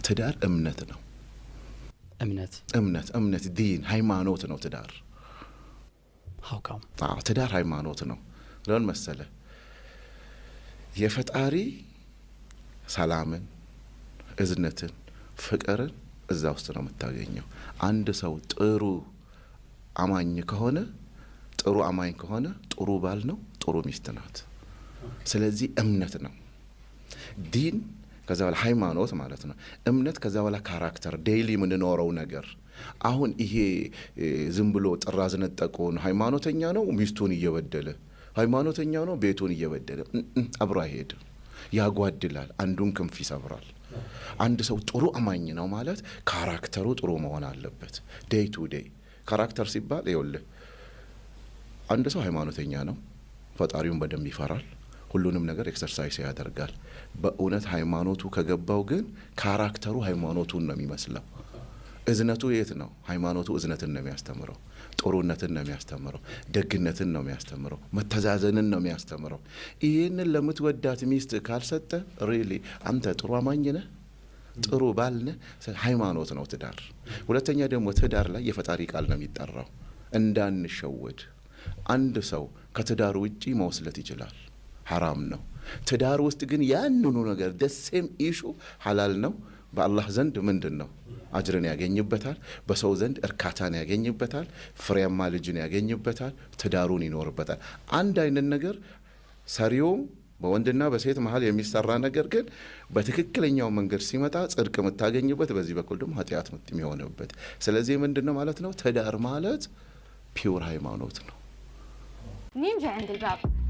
ትዳር እምነት ነው እምነት ዲን ሃይማኖት ነው ትዳር how come ትዳር ሃይማኖት ነው ለምን መሰለ የፈጣሪ ሰላምን እዝነትን ፍቅርን እዛ ውስጥ ነው የምታገኘው አንድ ሰው ጥሩ አማኝ ከሆነ ጥሩ ባል ነው ጥሩ ሚስት ናት ስለዚህ እምነት ነው ዲን ከዛ በኋላ ሃይማኖት ማለት ነው እምነት ከዛ በኋላ ካራክተር ዴይሊ ምን ኖረው ነገር አሁን ይሄ ዝም ብሎ ጥራዝ ነጠቆን ሃይማኖተኛ ነው ሚስቱን እየበደለ ሃይማኖተኛ ነው ቤቱን እየበደለ አብሮ አይሄድ ያጓድላል አንዱን ክንፍ ይሰብራል አንድ ሰው ጥሩ አማኝ ነው ማለት ካራክተሩ ጥሩ መሆን አለበት ዴይ ቱ ዴይ ካራክተር ሲባል ይኸውልህ አንድ ሰው ሃይማኖተኛ ነው ፈጣሪውን በደንብ ይፈራል ሁሉንም ነገር ኤክሰርሳይዝ ያደርጋል በእውነት ሃይማኖቱ ከገባው ግን ካራክተሩ ሃይማኖቱን ነው የሚመስለው እዝነቱ የት ነው ሃይማኖቱ እዝነትን ነው የሚያስተምረው ጥሩነትን ነው የሚያስተምረው ደግነትን ነው የሚያስተምረው መተዛዘንን ነው የሚያስተምረው ይሄንን ለምትወዳት ሚስት ካልሰጠ ሪሊ አንተ ጥሩ አማኝ ነህ ጥሩ ባል ነህ ሃይማኖት ነው ትዳር ሁለተኛ ደግሞ ትዳር ላይ የፈጣሪ ቃል ነው የሚጠራው እንዳንሸወድ አንድ ሰው ከትዳር ውጪ መውስለት ይችላል حرام ነው ትዳር ውስጥ ግን ያንኑ ነገር ደሴም ኢሹ ሐላል ነው በአላህ ዘንድ ምንድነው አጅርን ያገኝበታል በሰው ዘንድ እርካታን ያገኝበታል ፍሬያማ ልጅን ያገኝበታል ትዳሩን ይኖርበታል አንድ አይነት ነገር ሰሪውም በወንድና በሴት መሃል የሚሰራ ነገር ግን በትክክለኛው መንገድ ሲመጣ ጽድቅ መታገኝበት በዚህ በኩል ደግሞ ኃጢያት የሚሆንበት ስለዚህ ምንድነው ማለት ነው ትዳር ማለት ፒውር ሃይማኖት ነው مين جاي عند الباب